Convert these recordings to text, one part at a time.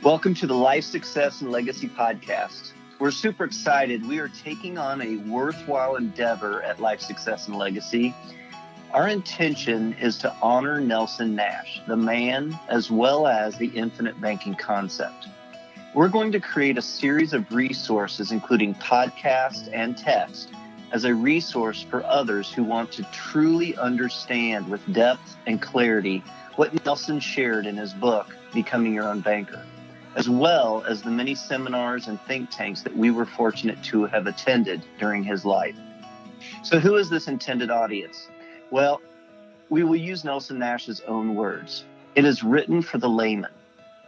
Welcome to the Life Success and Legacy Podcast. We're super excited. We are taking on a worthwhile endeavor at Life Success and Legacy. Our intention is to honor Nelson Nash, the man, as well as the infinite banking concept. We're going to create a series of resources, including podcasts and text, as a resource for others who want to truly understand with depth and clarity what Nelson shared in his book, Becoming Your Own Banker, as well as the many seminars and think tanks that we were fortunate to have attended during his life. So who is this intended audience? Well, we will use Nelson Nash's own words. It is written for the layman,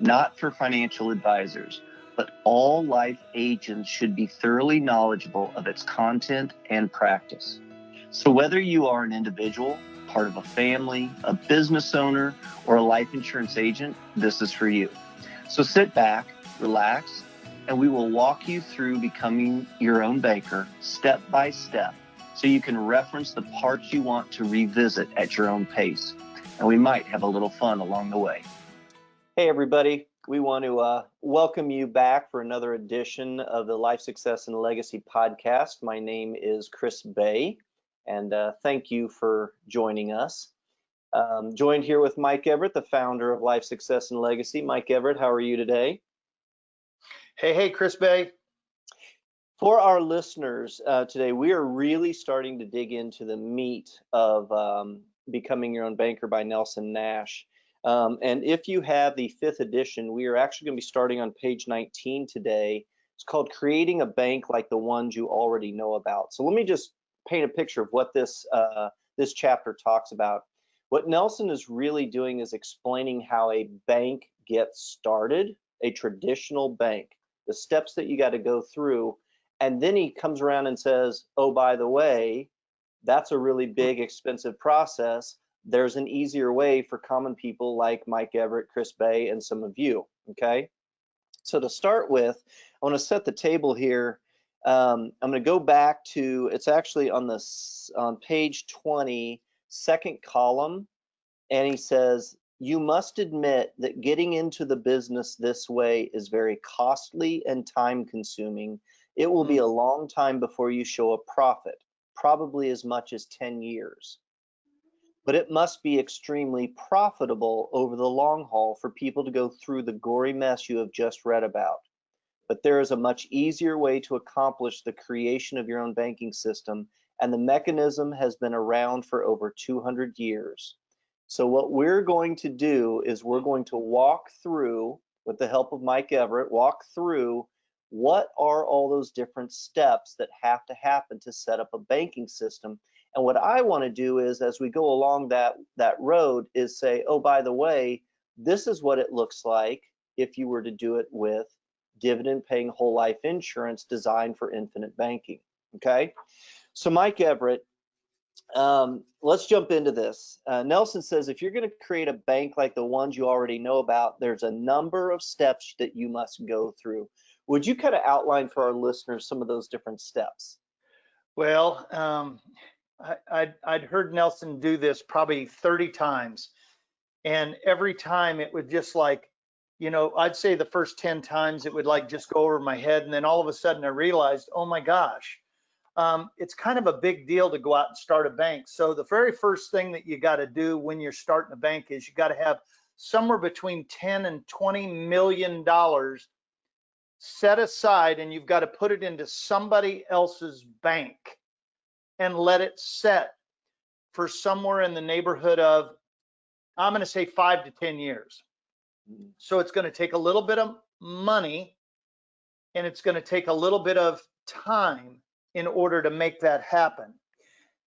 not for financial advisors, but all life agents should be thoroughly knowledgeable of its content and practice. So whether you are an individual, part of a family, a business owner, or a life insurance agent, this is for you. So sit back, relax, and we will walk you through becoming your own banker step by step so you can reference the parts you want to revisit at your own pace. And we might have a little fun along the way. Hey, everybody. We want to welcome you back for another edition of the Life Success and Legacy Podcast. My name is Chris Bay, and thank you for joining us. Joined here with Mike Everett, the founder of Life Success and Legacy. Mike Everett, how are you today? Hey, Chris Bay. For our listeners today, we are really starting to dig into the meat of Becoming Your Own Banker by Nelson Nash. And if you have the 5th edition, we are actually going to be starting on page 19 today. It's called Creating a Bank Like the Ones You Already Know About. So let me just paint a picture of what this chapter talks about. What Nelson is really doing is explaining how a bank gets started, a traditional bank, the steps that you got to go through. And then he comes around and says, oh, by the way, that's a really big, expensive process. There's an easier way for common people like Mike Everett, Chris Bay, and some of you, okay? So to start with, I want to set the table here. I'm going to go back to, it's actually on page 20, second column, and he says, you must admit that getting into the business this way is very costly and time consuming. It will be a long time before you show a profit, probably as much as 10 years. But it must be extremely profitable over the long haul for people to go through the gory mess you have just read about. But there is a much easier way to accomplish the creation of your own banking system, and the mechanism has been around for over 200 years. So what we're going to do is we're going to walk through, with the help of Mike Everett, walk through what are all those different steps that have to happen to set up a banking system. And what I want to do is, as we go along that road, is say, oh, by the way, this is what it looks like if you were to do it with dividend-paying whole life insurance designed for infinite banking, okay? So Mike Everett, let's jump into this. Nelson says, if you're going to create a bank like the ones you already know about, there's a number of steps that you must go through. Would you kind of outline for our listeners some of those different steps? Well, I'd heard Nelson do this probably 30 times, and every time it would just like, I'd say the first 10 times it would like just go over my head, and then all of a sudden I realized, oh my gosh, it's kind of a big deal to go out and start a bank. So the very first thing that you got to do when you're starting a bank is you got to have somewhere between 10 and 20 million dollars set aside, and you've got to put it into somebody else's bank and let it set for somewhere in the neighborhood of, I'm going to say 5 to 10 years. So it's going to take a little bit of money, and it's going to take a little bit of time in order to make that happen.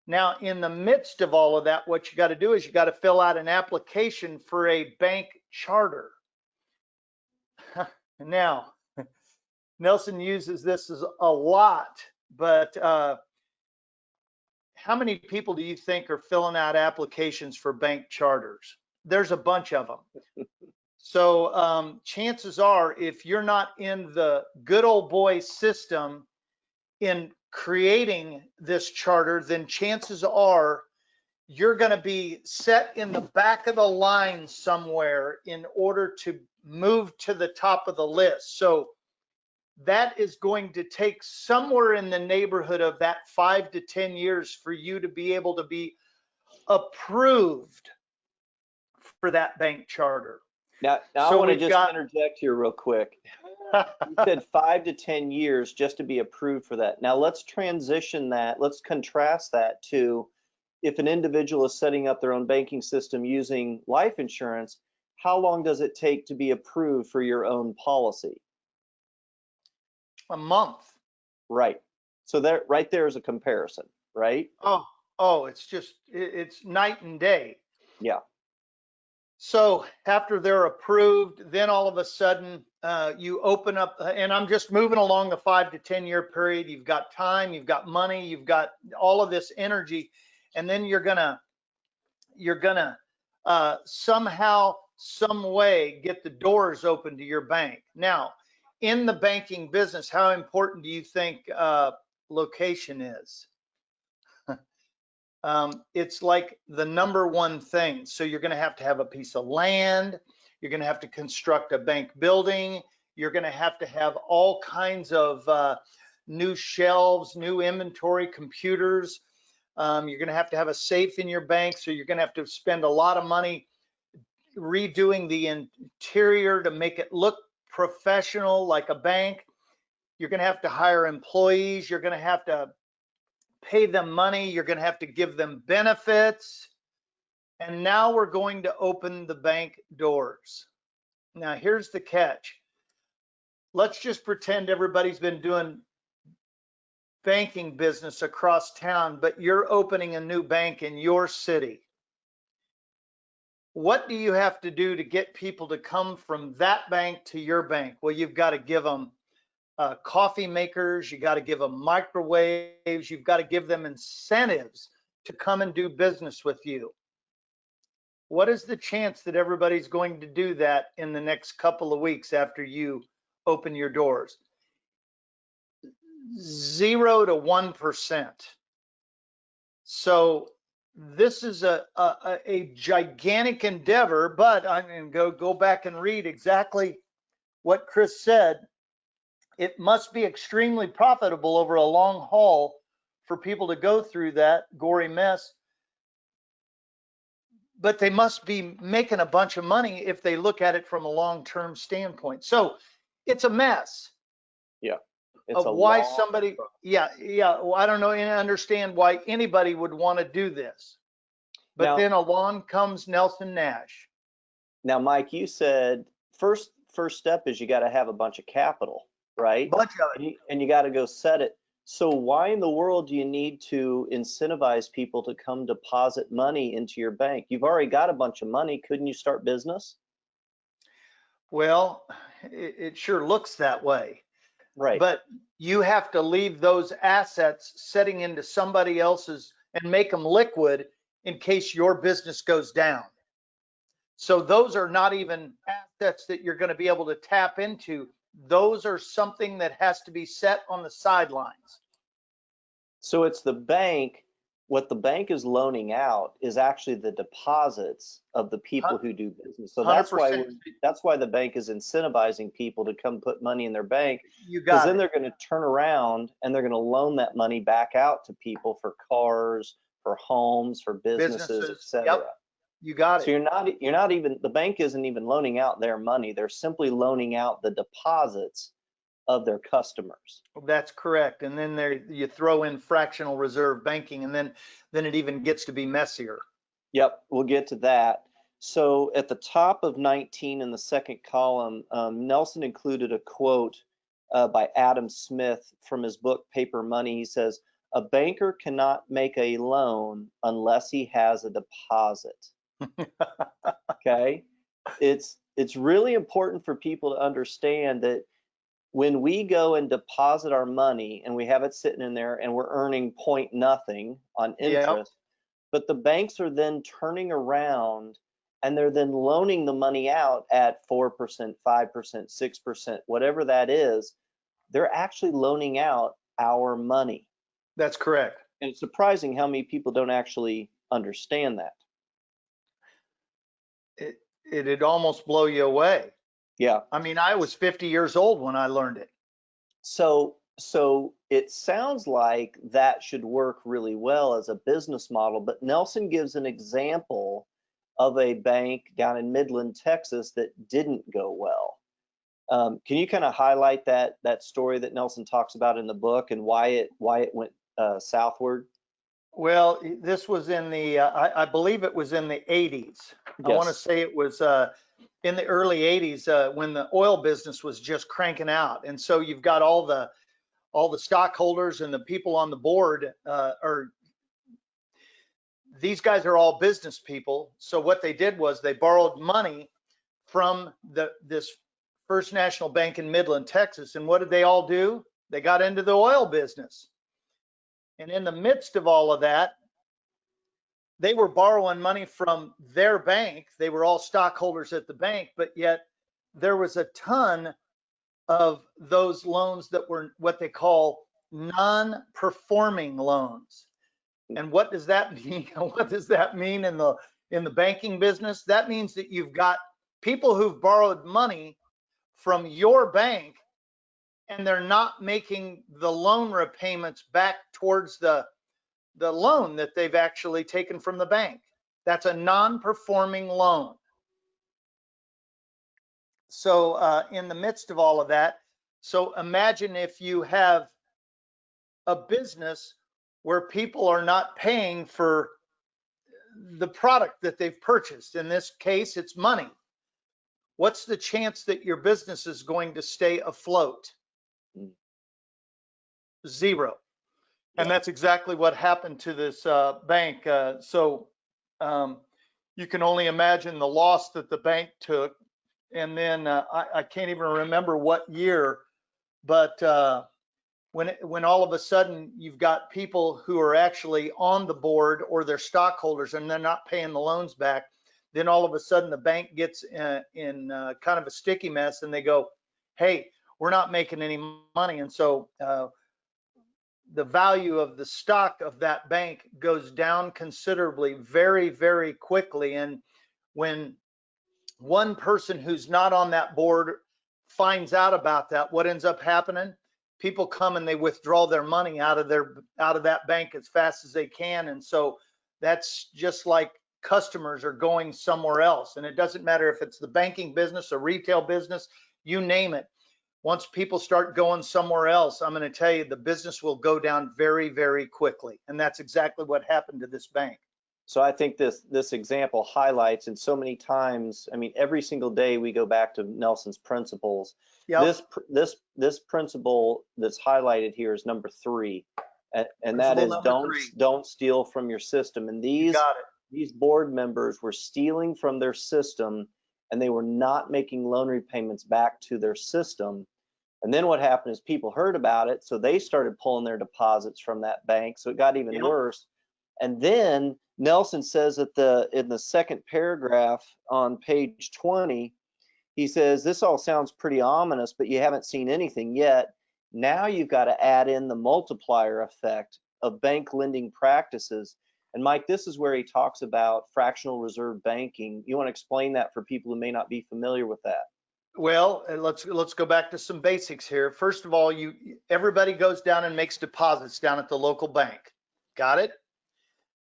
Now, in the midst of all of that, what you got to do is you got to fill out an application for a bank charter. Now, Nelson uses this as a lot, but how many people do you think are filling out applications for bank charters? There's a bunch of them. So chances are, if you're not in the good old boy system in creating this charter, then chances are you're going to be set in the back of the line somewhere in order to move to the top of the list. So that is going to take somewhere in the neighborhood of that 5 to 10 years for you to be able to be approved for that bank charter. Now I So want to we've just got interject here real quick. You said 5 to 10 years just to be approved for that. Now let's transition that. Let's contrast that to if an individual is setting up their own banking system using life insurance, how long does it take to be approved for your own policy? a month. Right. So that right there is a comparison, right? Oh, it's just, it's night and day. Yeah. So after they're approved, then all of a sudden you open up, and I'm just moving along the 5 to 10 year period. You've got time, you've got money, you've got all of this energy, and then you're gonna somehow, some way get the doors open to your bank. Now, in the banking business, how important do you think location is? It's like the number one thing. So you're going to have a piece of land. You're going to have to construct a bank building. You're going to have all kinds of new shelves, new inventory, computers. You're going to have a safe in your bank. So you're going to have to spend a lot of money redoing the interior to make it look professional like a bank. You're going to have to hire employees. You're going to have to pay them money. You're going to have to give them benefits. And now we're going to open the bank doors. Now, here's the catch. Let's just pretend everybody's been doing banking business across town, but you're opening a new bank in your city. What do you have to do to get people to come from that bank to your bank? Well, you've got to give them coffee makers, you got to give them microwaves, you've got to give them incentives to come and do business with you. What is the chance that everybody's going to do that in the next couple of weeks after you open your doors? 0 to 1%. So this is a gigantic endeavor, but I'm going to go back and read exactly what Chris said. It must be extremely profitable over a long haul for people to go through that gory mess, but they must be making a bunch of money if they look at it from a long-term standpoint. So it's a mess. Yeah. It's of why somebody, well, I don't know and understand why anybody would want to do this. But now, then along comes Nelson Nash. Now, Mike, you said first step is you got to have a bunch of capital, right? Bunch of it. And you got to go set it. So why in the world do you need to incentivize people to come deposit money into your bank? You've already got a bunch of money. Couldn't you start business? Well, it sure looks that way. Right. But you have to leave those assets setting into somebody else's and make them liquid in case your business goes down. So those are not even assets that you're going to be able to tap into. Those are something that has to be set on the sidelines. So it's the bank. What the bank is loaning out is actually the deposits of the people who do business. So that's 100%. why the bank is incentivizing people to come put money in their bank. You Because got then it. they're going to turn around and they're going to loan that money back out to people for cars, for homes, for businesses, etc. Yep. You got it. So you're not even, the bank isn't even loaning out their money. They're simply loaning out the deposits of their customers. That's correct. And then there you throw in fractional reserve banking, and then it even gets to be messier. Yep, we'll get to that. So at the top of 19 in the second column, Nelson included a quote by Adam Smith from his book Paper Money. He says, "A banker cannot make a loan unless he has a deposit." Okay, it's really important for people to understand that when we go and deposit our money and we have it sitting in there and we're earning point nothing on interest, but the banks are then turning around and they're then loaning the money out at 4%, 5%, 6%, whatever that is, they're actually loaning out our money. That's correct. And it's surprising how many people don't actually understand that. It'd almost blow you away. Yeah. I mean, I was 50 years old when I learned it. So it sounds like that should work really well as a business model, but Nelson gives an example of a bank down in Midland, Texas that didn't go well. Can you kind of highlight that story that Nelson talks about in the book and why it went southward? Well, this was in the, I believe it was in the 80s. I want to Yes. say it was in the early 80s when the oil business was just cranking out. And so you've got all the stockholders and the people on the board these guys are all business people. So what they did was they borrowed money from this First National Bank in Midland, Texas. And what did they all do? They got into the oil business. And in the midst of all of that, they were borrowing money from their bank. They were all stockholders at the bank, but yet there was a ton of those loans that were what they call non-performing loans. And what does that mean? What does that mean in the banking business? That means that you've got people who've borrowed money from your bank and they're not making the loan repayments back towards the loan that they've actually taken from the bank. That's a non-performing loan. So in the midst of all of that, so imagine if you have a business where people are not paying for the product that they've purchased. In this case, it's money. What's the chance that your business is going to stay afloat? Zero. And that's exactly what happened to this bank. So you can only imagine the loss that the bank took. And then I can't even remember what year, but when all of a sudden you've got people who are actually on the board or they're stockholders and they're not paying the loans back, then all of a sudden the bank gets in kind of a sticky mess and they go, hey, we're not making any money. And so the value of the stock of that bank goes down considerably very, very quickly. And when one person who's not on that board finds out about that, what ends up happening? People come and they withdraw their money out of that bank as fast as they can. And so that's just like customers are going somewhere else. And it doesn't matter if it's the banking business, a retail business, you name it. Once people start going somewhere else, I'm going to tell you the business will go down very, very quickly. And that's exactly what happened to this bank. So I think this example highlights, and so many times, I mean, every single day we go back to Nelson's principles. Yep. This principle that's highlighted here is number 3, and that is don't steal from your system. And these board members were stealing from their system, and they were not making loan repayments back to their system. And then what happened is people heard about it, so they started pulling their deposits from that bank. So it got even worse. And then Nelson says that in the second paragraph on page 20, he says, this all sounds pretty ominous, but you haven't seen anything yet. Now you've got to add in the multiplier effect of bank lending practices. And Mike, this is where he talks about fractional reserve banking. You want to explain that for people who may not be familiar with that? Well, let's go back to some basics here. First of all, everybody goes down and makes deposits down at the local bank. Got it?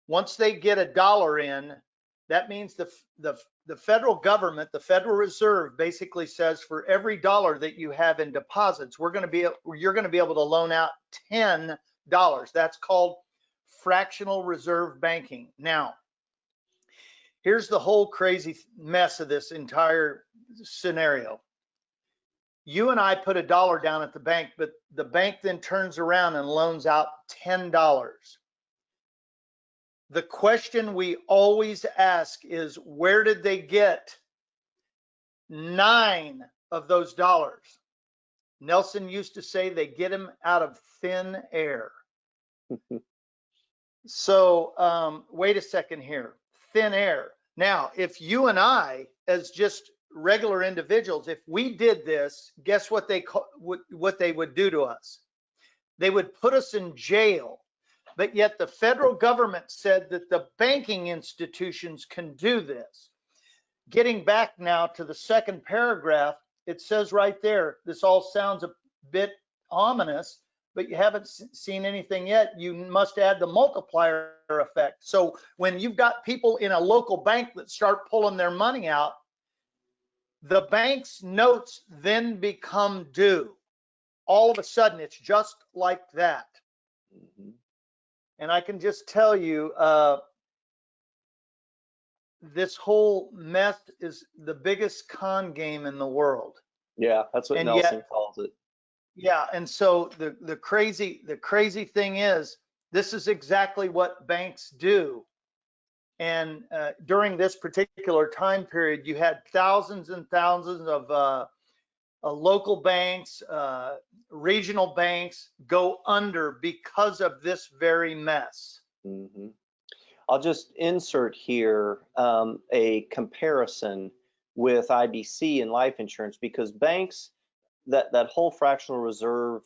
Once they get $1 in, that means the federal government, the Federal Reserve, basically says for every $1 that you have in deposits, you're going to be able to loan out $10. That's called fractional reserve banking. Now, here's the whole crazy mess of this entire scenario. You and I put $1 down at the bank, but the bank then turns around and loans out $10. The question we always ask is, where did they get 9 of those dollars? Nelson used to say they get them out of thin air. So wait a second here, thin air. Now, if you and I, as just regular individuals, if we did this, guess what they would do to us? They would put us in jail. But yet the federal government said that the banking institutions can do this. Getting back now to the second paragraph, it says right there, this all sounds a bit ominous, but you haven't seen anything yet. You must add the multiplier effect. So when you've got people in a local bank that start pulling their money out, the bank's notes then become due. All of a sudden, it's just like that. Mm-hmm. And I can just tell you, this whole mess is the biggest con game in the world. Yeah, that's what And Nelson yet, calls it. yeah, and so the crazy thing is, this is exactly what banks do. And during this particular time period, you had thousands and thousands of local banks, regional banks go under because of this very mess. Mm-hmm. I'll just insert here a comparison with IBC and life insurance, because banks, that whole fractional reserve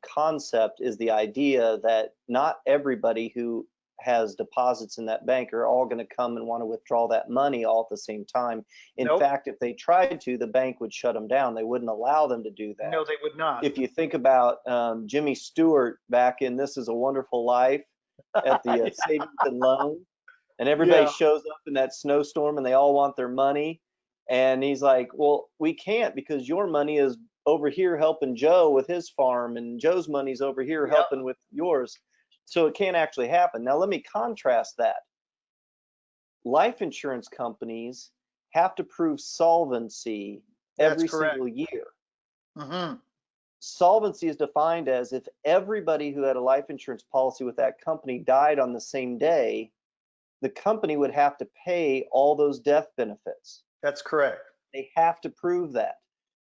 concept is the idea that not everybody who has deposits in that bank are all going to come and want to withdraw that money all at the same time. In Nope. fact, if they tried to, the bank would shut them down. They wouldn't allow them to do that. No, they would not. If you think about Jimmy Stewart back in This Is a Wonderful Life at the Yeah. savings and loan, and everybody Yeah. shows up in that snowstorm and they all want their money. And he's like, well, we can't, because your money is over here helping Joe with his farm, and Joe's money's over here Yep. helping with yours. So it can't actually happen. Now, let me contrast that. Life insurance companies have to prove solvency every single year. Mm-hmm. Solvency is defined as if everybody who had a life insurance policy with that company died on the same day, the company would have to pay all those death benefits. That's correct. They have to prove that.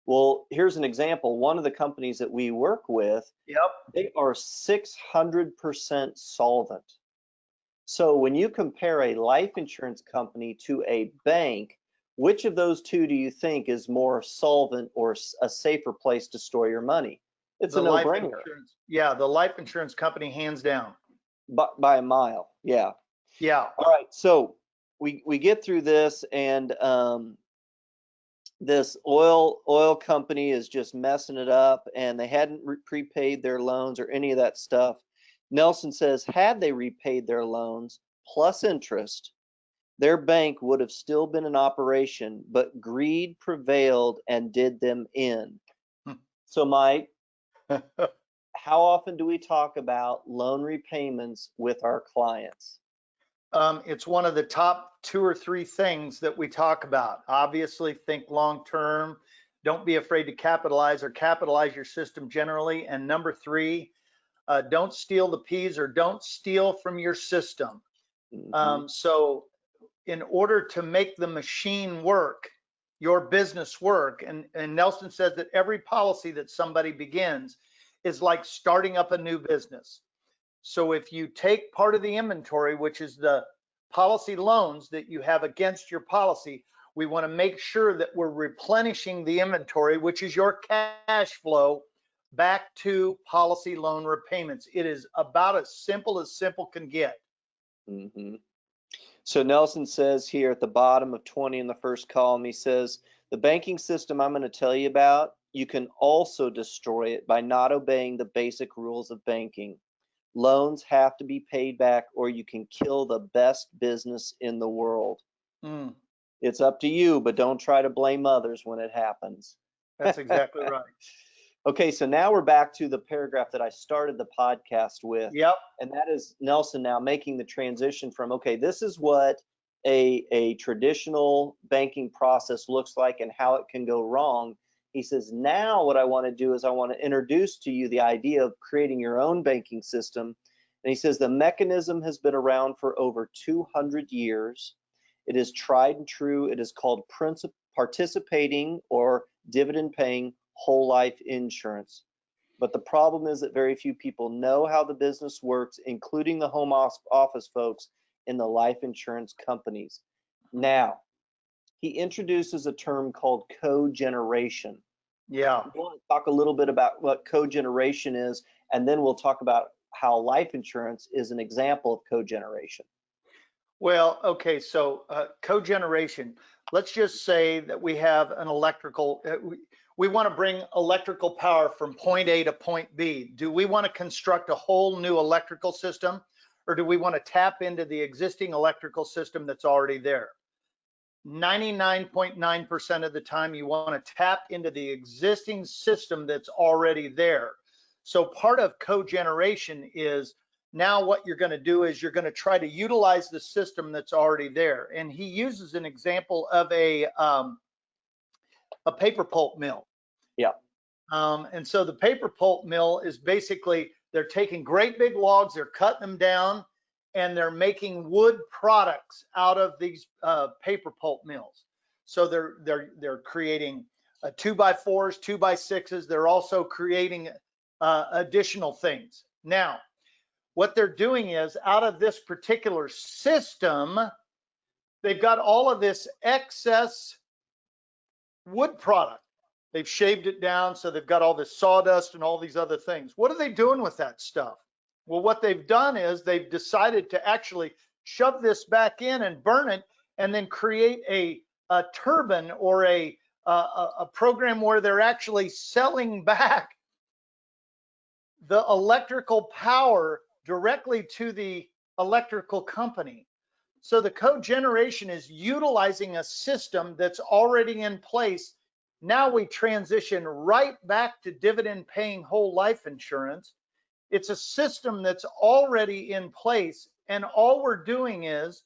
Well, here's an example. One of the companies that we work with, Yep. they are 600% solvent. So when you compare a life insurance company to a bank, which of those two do you think is more solvent or a safer place to store your money? It's a no-brainer. Yeah, the life insurance company, hands down. By a mile, yeah. Yeah. All right, so we get through this, and this oil company is just messing it up, and they hadn't prepaid their loans or any of that stuff. Nelson says, had they repaid their loans plus interest, their bank would have still been in operation, but greed prevailed and did them in. So, Mike, how often do we talk about loan repayments with our clients? It's one of the top 2 or 3 things that we talk about. Obviously, think long term. Don't be afraid to capitalize your system generally. And number 3, don't steal the peas, or don't steal from your system. Mm-hmm. So in order to make the machine work, your business work, and Nelson says that every policy that somebody begins is like starting up a new business. So if you take part of the inventory, which is the policy loans that you have against your policy, we want to make sure that we're replenishing the inventory, which is your cash flow, back to policy loan repayments. It is about as simple can get. Mm-hmm. So Nelson says here at the bottom of 20 in the first column, he says, the banking system I'm going to tell you about, you can also destroy it by not obeying the basic rules of banking. Loans have to be paid back, or you can kill the best business in the world. Mm. It's up to you, but don't try to blame others when it happens. That's exactly right. Okay, so now we're back to the paragraph that I started the podcast with. Yep. And that is Nelson now making the transition from, okay, this is what a traditional banking process looks like and how it can go wrong. He says, now what I want to do is I want to introduce to you the idea of creating your own banking system. And he says the mechanism has been around for over 200 years. It is tried and true. It is called participating or dividend paying whole life insurance. But the problem is that very few people know how the business works, including the home office folks in the life insurance companies. Now, he introduces a term called cogeneration. Yeah. We'll talk a little bit about what cogeneration is, and then we'll talk about how life insurance is an example of cogeneration. Well, okay, so cogeneration. Let's just say that we have an electrical, we want to bring electrical power from point A to point B. Do we want to construct a whole new electrical system, or do we want to tap into the existing electrical system that's already there? 99.9% of the time, you want to tap into the existing system that's already there. So part of cogeneration is now what you're going to do is you're going to try to utilize the system that's already there. And he uses an example of a paper pulp mill. Yeah. And so the paper pulp mill is basically, they're taking great big logs, they're cutting them down, and they're making wood products out of these paper pulp mills. So they're creating 2x4s, 2x6s. They're also creating additional things. Now, what they're doing is, out of this particular system, they've got all of this excess wood product. They've shaved it down, so they've got all this sawdust and all these other things. What are they doing with that stuff? Well, what they've done is they've decided to actually shove this back in and burn it, and then create a turbine or a program where they're actually selling back the electrical power directly to the electrical company. So the cogeneration is utilizing a system that's already in place. Now we transition right back to dividend paying whole life insurance. It's a system that's already in place, and all we're doing is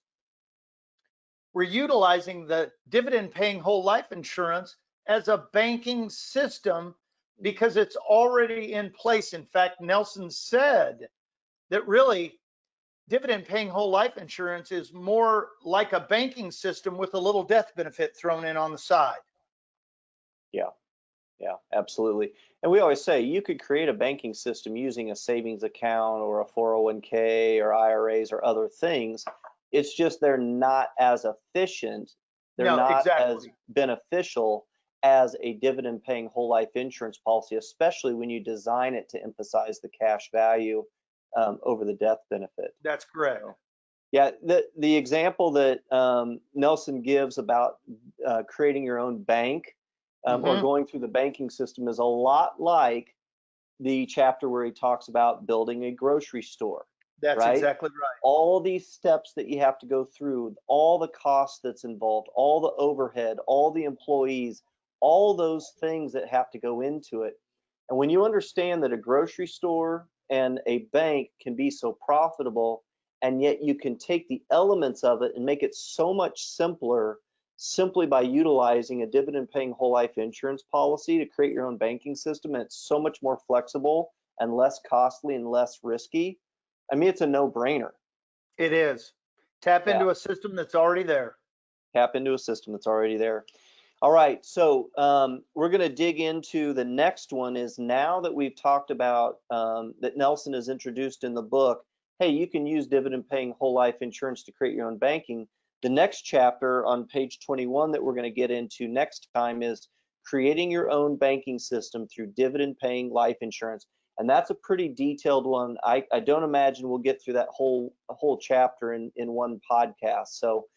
we're utilizing the dividend paying whole life insurance as a banking system because it's already in place. In fact, Nelson said that really dividend paying whole life insurance is more like a banking system with a little death benefit thrown in on the side. Yeah. Yeah, absolutely. And we always say you could create a banking system using a savings account or a 401k or IRAs or other things. It's just they're not as efficient. They're No, not exactly. as beneficial as a dividend paying whole life insurance policy, especially when you design it to emphasize the cash value over the death benefit. That's correct. So, yeah, the example that Nelson gives about creating your own bank or going through the banking system is a lot like the chapter where he talks about building a grocery store. That's right? exactly right. All these steps that you have to go through, all the costs that's involved, all the overhead, all the employees, all those things that have to go into it. And when you understand that a grocery store and a bank can be so profitable, and yet you can take the elements of it and make it so much simpler simply by utilizing a dividend paying whole life insurance policy to create your own banking system, and it's so much more flexible and less costly and less risky. I mean, it's a no-brainer. It is. Tap into a system that's already there. Tap into a system that's already there. All right, so we're going to dig into the next one. Is now that we've talked about that Nelson has introduced in the book, hey, you can use dividend paying whole life insurance to create your own banking. The next chapter on page 21 that we're going to get into next time is creating your own banking system through dividend paying life insurance. And that's a pretty detailed one. I don't imagine we'll get through that whole chapter in one podcast. So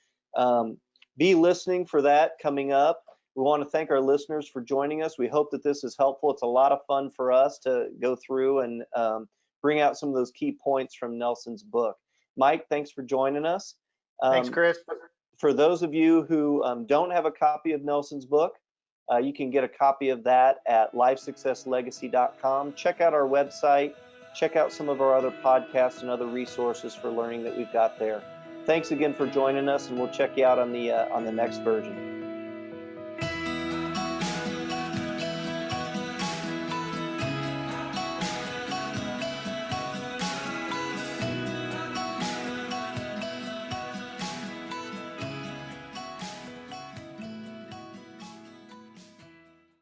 be listening for that coming up. We want to thank our listeners for joining us. We hope that this is helpful. It's a lot of fun for us to go through and bring out some of those key points from Nelson's book. Mike, thanks for joining us. Thanks, Chris. For those of you who don't have a copy of Nelson's book, you can get a copy of that at lifesuccesslegacy.com. Check out our website. Check out some of our other podcasts and other resources for learning that we've got there. Thanks again for joining us, and we'll check you out on the next version.